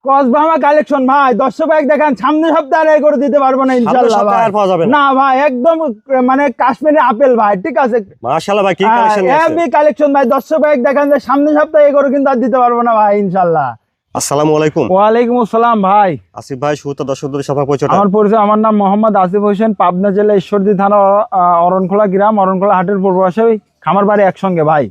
Cross Brahma collection ভাই, দর্শক ভাই দেখেন, সামনের সপ্তাহে এই করে দিতে পারবো না ইনশাআল্লাহ ভাই। না ভাই, একদম মানে কাশ্মীরি আপেল ভাই, ঠিক আছে। মাশাআল্লাহ ভাই, কি কালেকশন নিয়ে আসছেন? হেভি কালেকশন ভাই, দর্শক ভাই দেখেন যে সামনের সপ্তাহে এই করে কিন্তু আর দিতে পারবো না ভাই ইনশাআল্লাহ। আসসালামু আলাইকুম। ওয়ালাইকুম আসসালাম ভাই। আসিফ ভাই, শুরুতে দর্শকদের সাথে পরিচয়। আমার পরিচয়, আমার নাম মোহাম্মদ আসিফ হোসেন, পাবনা জেলা ঈশ্বরদী থানা অরণখোলা গ্রাম, অরণখোলা হাটের পূর্ব পাশে খামার বাড়ি একসঙ্গে ভাই।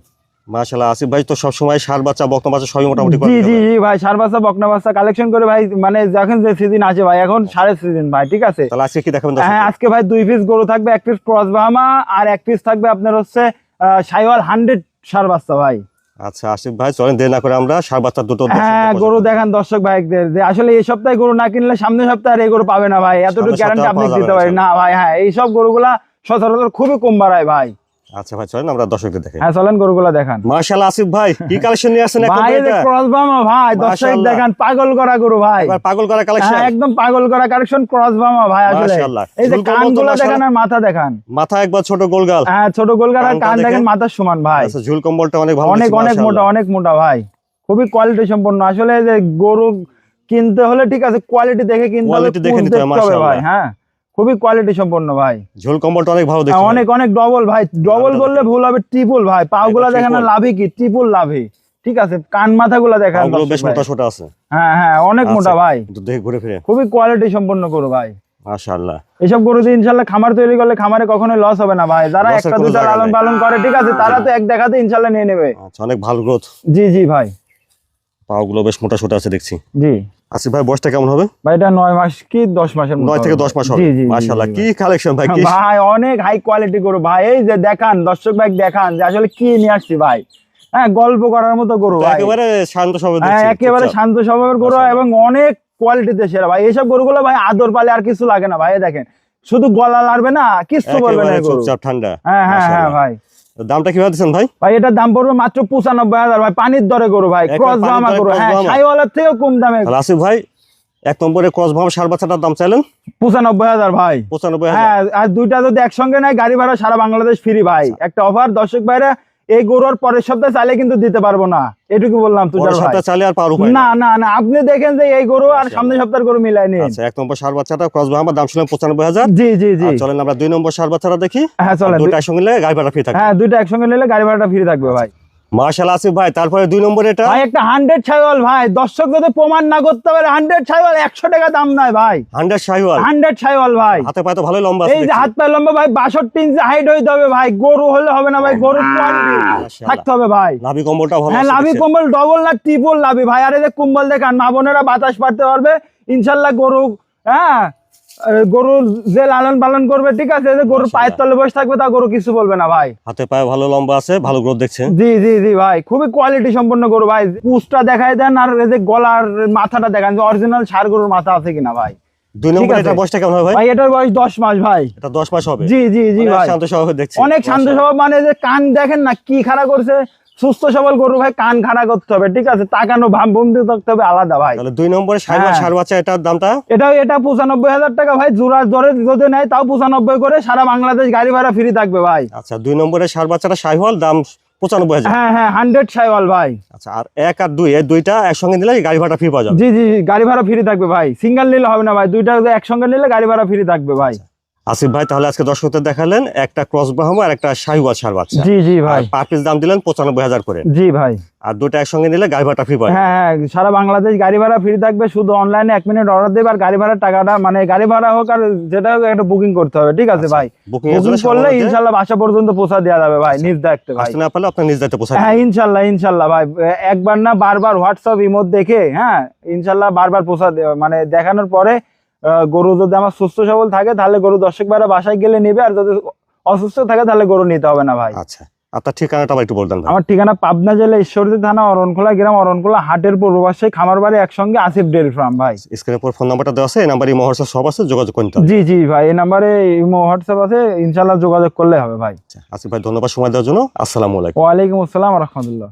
মাশাআল্লাহ, আসিফ ভাই তো সব সময় ষাঁড় বাচ্চা বকনা বাচ্চা সবই মোটামুটি করে। জি জি জি ভাই, ষাঁড় বাচ্চা বকনা বাচ্চা কালেকশন করে ভাই, মানে যখন যে সিজন আছে ভাই, এখন ষাঁড়ের সিজন ভাই, ঠিক আছে। তাহলে আজকে কি দেখাবেন? হ্যাঁ, আজকে ভাই 2 পিস গরু থাকবে, 1 পিস ক্রস ব্রাহ্মা আর 1 পিস থাকবে আপনার হচ্ছে শাইওয়াল 100 ষাঁড় বাচ্চা ভাই। আচ্ছা আসিফ ভাই, চলেন দেরি না করে আমরা ষাঁড় বাচ্চা দুটো হ্যাঁ গরু দেখান দর্শক ভাইদের, যে আসলে এই সপ্তাহে গরু না কিনলে সামনের সপ্তাহে এই গরু পাবে না ভাই, এতটুকু গ্যারান্টি আপনি দিতে পারেন না ভাই। হ্যাঁ, এই সব গরুগুলা সচরাচর খুবই কম বাড়ায় ভাই। আচ্ছা ভাই, চলেন আমরা দর্শকদের দেখাই। হ্যাঁ চলেন গরুগুলা দেখান। মাশাআল্লাহ আসিফ ভাই, কি কালেকশন নিয়ে আসছেন এখন? ভাই এই যে ক্রস ব্রাহ্মা ভাই, দর্শক দেখেন, পাগল করা গরু ভাই, এবার পাগল করা কালেকশন। হ্যাঁ একদম পাগল করা কালেকশন, ক্রস ব্রাহ্মা ভাই। আসলে এই যে কানগুলো দেখেন আর মাথা দেখান, মাথা একবার ছোট গোলগাল। হ্যাঁ ছোট গোলগাল, আর কান দেখেন মাথার সমান ভাই। আচ্ছা, ঝুল কম্বলটা অনেক ভালো, অনেক অনেক মোটা, অনেক মোটা ভাই, খুবই কোয়ালিটি সম্পন্ন। আসলে যে গরু কিনতে হলে ঠিক আছে, কোয়ালিটি দেখে কিনতে হবে, দেখে নিতে হবে মাশাআল্লাহ ভাই। হ্যাঁ খুবই কোয়ালিটি সম্পন্ন ভাই, ঝুল কম্বলটা অনেক ভালো দেখছেন। অনেক অনেক ডবল ভাই, ডবল বললে ভুল হবে, ট্রিপল ভাই। পাগুলা দেখেন না, লাভি কি ট্রিপল লাভি, ঠিক আছে। কান মাথাগুলা দেখেন, পাগুলো বেশ মোটা ছোট আছে। হ্যাঁ হ্যাঁ অনেক মোটা ভাই, দেখে ঘুরে ফিরে খুবই কোয়ালিটি সম্পন্ন গরু ভাই। মাশাআল্লাহ, এইসব গরু দিয়ে ইনশাআল্লাহ খামার তৈরি করলে খামারে কখনোই লস হবে না ভাই। যারা একটা দুটা লালন পালন করে, ঠিক আছে, তারা তো এক দেখাতে ইনশাআল্লাহ নিয়ে নেবে। আচ্ছা, অনেক ভালো গ্রোথ। জি জি ভাই, পাগুলো বেশ মোটা ছোট আছে দেখছি। জি আসিফ ভাই, বয়সটা কেমন হবে? ভাই এটা 9 মাস কি 10 মাসের মতো, 9 থেকে 10 মাস হবে। মাশাআল্লাহ, কি কালেকশন ভাই, কি ভাই অনেক হাই কোয়ালিটি গরু ভাই। এই যে দেখান দর্শক ভাই, দেখান যে আসলে কি নিয়ে আসছি ভাই। হ্যাঁ, গল্প করার মতো গরু ভাই, একেবারে শান্ত স্বভাবের। হ্যাঁ একেবারে শান্ত স্বভাবের গরু এবং অনেক কোয়ালিটিতে সেরা ভাই। এইসব গরুগুলো ভাই আদর পালে আর কিছু লাগে না ভাই। দেখেন শুধু গলা লাড়বে না, কিছু বলবে না গরু, চুপচাপ ঠান্ডা। হ্যাঁ হ্যাঁ হ্যাঁ ভাই। দামটা কিভাবে দিচ্ছেন ভাই? ভাই এটার দাম পড়বে মাত্র 95,000 ভাই, পানির দরে গরু ভাই, ক্রস ব্রাহ্মা গরু। হ্যাঁ, শাইওয়ালের থেকেও কম দামে। আসিফ ভাই, 1 নম্বরে ক্রস ব্রাহ্মা ষাঁড় বাচ্চাটার দাম চাইলেন 95,000 ভাই। 95,000। হ্যাঁ, আর দুইটা যদি একসঙ্গে নেয় গাড়ি ভাড়া সারা বাংলাদেশ ফ্রি ভাই। একটা অফার দর্শক ভাইরা, এই গরুর পরের সপ্তাহে চাইলে কিন্তু দিতে পারবো না, এটুকু বললাম। তুই চাইলে আর পারবো না না না, আপনি দেখেন যে এই গরু আর সামনের সপ্তাহের গরু মিলাই নিন। আচ্ছা, 1 নম্বর ষাঁড় বাচ্চাটা ক্রস ব্রাহ্মা, দাম ছিল 95,000। জি জি জি, চলেন আমরা 2 নম্বর ষাঁড় বাচ্চাটা দেখি। হ্যাঁ চলেন, দুটো একসঙ্গে নিলে গাড়ি ভাড়া ফ্রি থাকবে। হ্যাঁ দুইটা একসঙ্গে নিলে গাড়ি ভাড়াটা ফ্রি থাকবে ভাই। মাশাআল্লাহ আসিফ ভাই, তারপরে 2 নম্বরে এটা ভাই একটা 100 শাইওয়াল ভাই, দর্শক যদি প্রমাণ না করতে পারে 100 শাইওয়াল 100 টাকা দাম নয় ভাই। 100 শাইওয়াল, 100 শাইওয়াল ভাই, হাতে পায়ে তো ভালোই লম্বা আছে। এই যে হাত পা লম্বা ভাই, 62 ইঞ্চি হাইট হইতে হবে ভাই। গরু হলে হবে না ভাই, গরু কোয়ালিটি থাকতে হবে ভাই। লাভি কম্বলটা ভালো। হ্যাঁ, লাভি কম্বল ডবল না ট্রিপল লাভি ভাই। আর এই যে কম্বল দেখান, মা বোনেরা বাতাস পাড়তে পারবে ইনশাআল্লাহ। গরু, হ্যাঁ গরু যে লালন পালন করবে, ঠিক আছে, যে গরুর পায়ের তলে বসে থাকবে, তা গরু কিছু বলবে না ভাই। হাতে পায়ে ভালো লম্বা আছে, ভালো গ্রোথ দেখছেন। জি জি জি ভাই, খুবই কোয়ালিটি সম্পন্ন গরু ভাই। পুষটা দেখাই দেন, আর এই যে গলার মাথাটা দেখান যে অরিজিনাল ষাঁড় গরুর মাথা আছে কিনা ভাই। 2 নম্বরে এটা বয়সটা কেমন হবে ভাই? ভাই এটার বয়স 10 মাস ভাই। এটা 10 মাস হবে। জি জি জি ভাই, শান্ত স্বভাব দেখছি, অনেক শান্ত স্বভাব। মানে যে কান দেখেন না কি খাড়া করছে, সুস্থ সবল গরু ভাই, কান খাড়া করতে হবে, ঠিক আছে, তাকানো ভাব ভঙ্গি থাকতে হবে আলাদা ভাই। তাহলে 2 নম্বরে ষাঁড় বাচ্চা, এটার দামটা? এটা 95,000 টাকা ভাই। জোড়া ধরে যদি নেয় তাও 95 করে, সারা বাংলাদেশ গাড়ি ভাড়া ফ্রি থাকবে ভাই। আচ্ছা, 2 নম্বরে ষাঁড় বাচ্চাটা শাইওয়াল, দাম 95,000। হ্যাঁ হ্যাঁ 100 শাইওয়াল ভাই। আচ্ছা, আর 1 আর 2 এই দুইটা একসঙ্গে নিলে গাড়ি ভাড়া ফ্রি পাওয়া যাবে। জি জি, গাড়ি ভাড়া ফ্রি থাকবে ভাই, সিঙ্গেল নিলে হবে না ভাই, দুইটা একসঙ্গে নিলে গাড়ি ভাড়া ফ্রি থাকবে ভাই। আসিফ ভাই, তাহলে আজকে দর্শকদের দেখালেন একটা ক্রস ব্রাহ্মা আর একটা শাইওয়াল ষাঁড় বাচ্চা। জি জি ভাই, পার পিস দাম দিলেন 95,000 করে। জি ভাই, আর দুটো একসঙ্গে নিলে গাড়ি ভাড়া ফ্রি পাওয়া যাবে। হ্যাঁ হ্যাঁ সারা বাংলাদেশ গাড়ি ভাড়া ফ্রি থাকবে। শুধু অনলাইনে 1 মিনিট অর্ডার দেবে, আর গাড়ি ভাড়ার টাকাটা, মানে গাড়ি ভাড়া হোক আর যেটা হোক, একটা বুকিং করতে হবে, ঠিক আছে ভাই। বুকিং করলে ইনশাআল্লাহ বাসা পর্যন্ত পৌঁছা দেওয়া যাবে ভাই, নিজ দায়িত্বে ভাই। আসতে না পারলে আপনার নিজ দায়িত্বে পৌঁছা হ্যাঁ ইনশাআল্লাহ ইনশাআল্লাহ ভাই, একবার না বারবার হোয়াটসঅ্যাপ ইমোট দেখে, হ্যাঁ ইনশাআল্লাহ বারবার পৌঁছা মানে দেখানোর পরে, গরু যদি আমার সুস্থ সবল থাকে তাহলে গরু দর্শক ভাইরা বাসায় গেলে নেবে, আর যদি অসুস্থ থাকে তাহলে গরু নিতে হবে না ভাই। আচ্ছা, আপনার ঠিকানাটা একটু বলতেন ভাই। আমার ঠিকানা পাবনা জেলা ঈশ্বরদী থানা অরণখোলা গ্রাম, অরণখোলা হাটের পূর্ব পাশে খামার বাড়ি একসঙ্গে আসিফ ডেইরি ফার্ম ভাই। স্ক্রিনের উপর ফোন নাম্বারটা দেওয়া আছে, এই নাম্বারে হোয়াটসঅ্যাপ সব আছে, যোগাযোগ করতে হবে। জি জি ভাই, এই নাম্বারে ইমো হোয়াটসঅ্যাপ আছে, ইনশাআল্লাহ যোগাযোগ করলে হবে ভাই। আসিফ ভাই, ধন্যবাদ সময় দেওয়ার জন্য। আসসালামু আলাইকুম। ওয়ালাইকুম আসসালাম ওয়া রাহমাতুল্লাহ।